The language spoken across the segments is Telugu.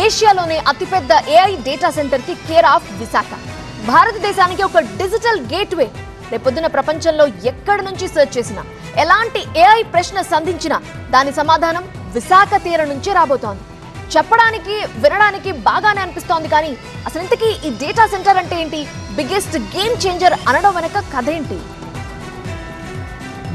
ఏషియాలోనే అతిపెద్ద ఏఐ డేటా సెంటర్ కి కేర్ ఆఫ్ విశాఖ. భారతదేశానికి ఒక డిజిటల్ గేట్వే. రేపొద్దున ప్రపంచంలో ఎక్కడి నుంచి సెర్చ్ చేసినా, ఎలాంటి ఏఐ ప్రశ్న సంధించినా దాని సమాధానం విశాఖ తీరం నుంచే రాబోతోంది. చెప్పడానికి వినడానికి బాగానే అనిపిస్తోంది, కానీ అసలు ఇంతకీ ఈ డేటా సెంటర్ అంటే ఏంటి? బిగ్గెస్ట్ గేమ్ చేంజర్ అనడం వెనక కథ ఏంటి?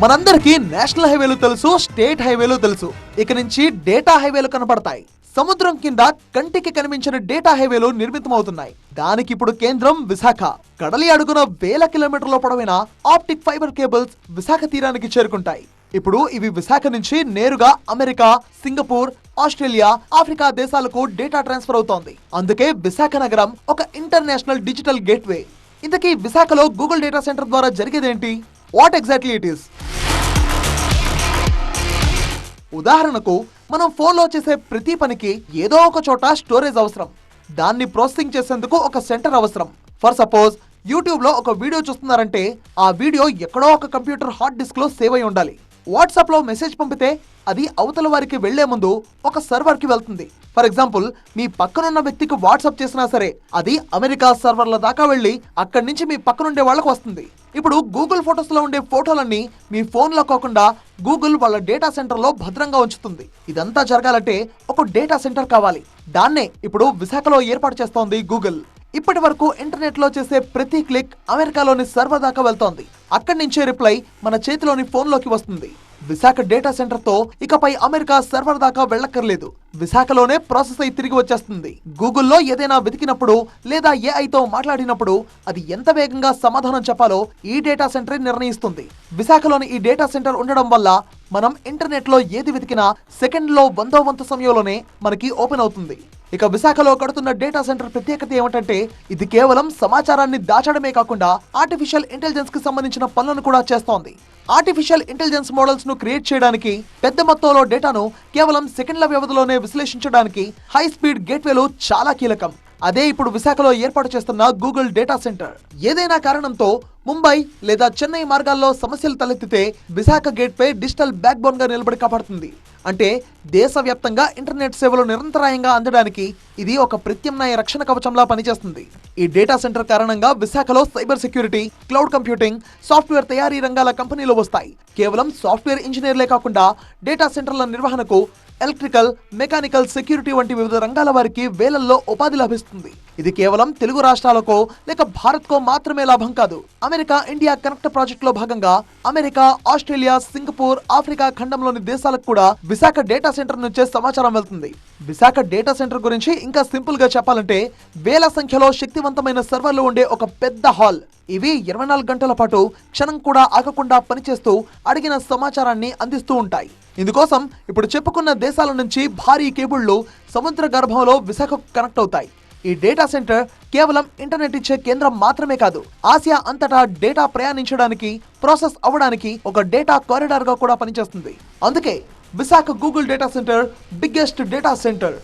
మనందరికీ నేషనల్ హైవేలు తెలుసు, స్టేట్ హైవేలు తెలుసు. ఇక నుంచి డేటా హైవేలు కనపడతాయి. సముద్రం కింద కంటికి కనిపించిన డేటా హైవేలు నిర్మితమవుతున్నాయి. దానికి ఇప్పుడు కేంద్రం విశాఖ. కడలి అడుగున వేల కిలోమీటర్ల పొడవైన ఆప్టిక్ ఫైబర్ కేబుల్స్ విశాఖ తీరానికి చేరుకుంటాయి. ఇప్పుడు ఇవి విశాఖ నుంచి నేరుగా అమెరికా, సింగపూర్, ఆస్ట్రేలియా, ఆఫ్రికా దేశాలకు డేటా ట్రాన్స్ఫర్ అవుతోంది. అందుకే విశాఖ నగరం ఒక ఇంటర్నేషనల్ డిజిటల్ గేట్వే. ఇంతకీ విశాఖలో గూగుల్ డేటా సెంటర్ ద్వారా జరిగేదేంటి? What exactly it is? ఉదాహరణకు, మనం ఫోన్లో చేసే ప్రతి పనికి ఏదో ఒక చోట స్టోరేజ్ అవసరం. దాన్ని ప్రాసెసింగ్ చేసేందుకు ఒక సెంటర్ అవసరం. ఫర్ సపోజ్, యూట్యూబ్ లో ఒక వీడియో చూస్తున్నారంటే ఆ వీడియో ఎక్కడో ఒక కంప్యూటర్ హార్డ్ డిస్క్ లో సేవ్ అయి ఉండాలి. వాట్సాప్ లో మెసేజ్ పంపితే అది అవతల వారికి వెళ్లే ముందు ఒక సర్వర్ కి వెళ్తుంది. ఫర్ ఎగ్జాంపుల్, మీ పక్కనున్న వ్యక్తికి వాట్సాప్ చేసినా సరే అది అమెరికా సర్వర్ల దాకా వెళ్లి అక్కడి నుంచి మీ పక్కనుండే వాళ్ళకు వస్తుంది. ఇప్పుడు గూగుల్ ఫొటోస్ లో ఉండే ఫోటోలన్నీ మీ ఫోన్ లో కాకుండా గూగుల్ వాళ్ళ డేటా సెంటర్ లో భద్రంగా ఉంచుతుంది. ఇదంతా జరగాలంటే ఒక డేటా సెంటర్ కావాలి. దాన్నే ఇప్పుడు విశాఖలో ఏర్పాటు చేస్తోంది గూగుల్. ఇప్పటి వరకు ఇంటర్నెట్ లో చేసే ప్రతి క్లిక్ అమెరికాలోని సర్వర్ దాకా వెళ్తోంది. అక్కడి నుంచే రిప్లై మన చేతిలోని ఫోన్ లోకి వస్తుంది. విశాఖ డేటా సెంటర్ తో ఇకపై అమెరికా సర్వర్ దాకా వెళ్ళక్కర్లేదు. విశాఖలోనే ప్రాసెస్ అయి తిరిగి వచ్చేస్తుంది. గూగుల్లో ఏదైనా వెతికినప్పుడు లేదా ఏఐతో మాట్లాడినప్పుడు అది ఎంత వేగంగా సమాధానం చెప్పాలో ఈ డేటా సెంటర్ నిర్ణయిస్తుంది. విశాఖలోని ఈ డేటా సెంటర్ ఉండడం వల్ల మనం ఇంటర్నెట్ లో ఏది వెతికినా సెకండ్ లో 100వ వంతు సమయంలోనే మనకి ఓపెన్ అవుతుంది. ఇక విశాఖలో కడుతున్న డేటా సెంటర్ ప్రత్యేకత ఏమిటంటే, ఇది కేవలం సమాచారాన్ని దాచడమే కాకుండా ఆర్టిఫిషియల్ ఇంటెలిజెన్స్ కి సంబంధించిన పనులను కూడా చేస్తోంది. ఆర్టిఫిషియల్ ఇంటెలిజెన్స్ మోడల్స్ ను క్రియేట్ చేయడానికి, పెద్ద మొత్తంలో డేటాను కేవలం సెకండ్ల వ్యవధిలోనే విశ్లేషించడానికి హై స్పీడ్ గేట్వేలు చాలా కీలకం. అదే ఇప్పుడు విశాఖలో ఏర్పాటు చేస్తున్న గూగుల్ డేటా సెంటర్. ఏదైనా కారణంతో ముంబై లేదా చెన్నై మార్గాల్లో సమస్యలు తలెత్తితే Visakha gateway digital backbone గా నిలబడి కాపాడుతుంది. అంటే దేశవ్యాప్తంగా ఇంటర్నెట్ సేవలు నిరంతరాయంగా అందడానికి ఇది ఒక ప్రత్యామ్నాయ రక్షణ కవచంలా పనిచేస్తుంది. ఈ డేటా సెంటర్ కారణంగా విశాఖలో cyber security, cloud computing, software తయారీ రంగాల కంపెనీలు వస్తాయి. కేవలం సాఫ్ట్వేర్ ఇంజనీర్లే కాకుండా డేటా సెంటర్ల నిర్వహణకు ఎలక్ట్రికల్, మెకానికల్, సెక్యూరిటీ వంటి వివిధ రంగాల వారికి వేలల్లో ఉపాధి లభిస్తుంది. ఇది కేవలం తెలుగు రాష్ట్రాలకో లేక భారత్కో మాత్రమే లాభం కాదు. అమెరికా ఇండియా కనెక్ట్ ప్రాజెక్ట్ లో భాగంగా అమెరికా, ఆస్ట్రేలియా, సింగపూర్, ఆఫ్రికా ఖండంలోని దేశాలకు కూడా విశాఖ డేటా సెంటర్ నుంచే సమాచారం వెళ్తుంది. విశాఖ డేటా సెంటర్ గురించి ఇంకా సింపుల్ గా చెప్పాలంటే, వేల సంఖ్యలో శక్తివంతమైన సర్వర్లు ఉండే ఒక పెద్ద హాల్. ఇవి 24 గంటల పాటు క్షణం కూడా ఆగకుండా పనిచేస్తూ అడిగిన సమాచారాన్ని అందిస్తూ ఉంటాయి. ఇందుకోసం ఇప్పుడు చెప్పుకున్న దేశాల నుంచి భారీ కేబుళ్లు సముద్ర గర్భంలో విశాఖకు కనెక్ట్ అవుతాయి. ఈ డేటా సెంటర్ కేవలం ఇంటర్నెట్ ఇచ్చే కేంద్రం మాత్రమే కాదు, ఆసియా అంతటా డేటా ప్రయాణించడానికి, ప్రాసెస్ అవ్వడానికి ఒక డేటా కారిడార్ గా కూడా పనిచేస్తుంది. అందుకే Visakha Google data centre biggest data centre.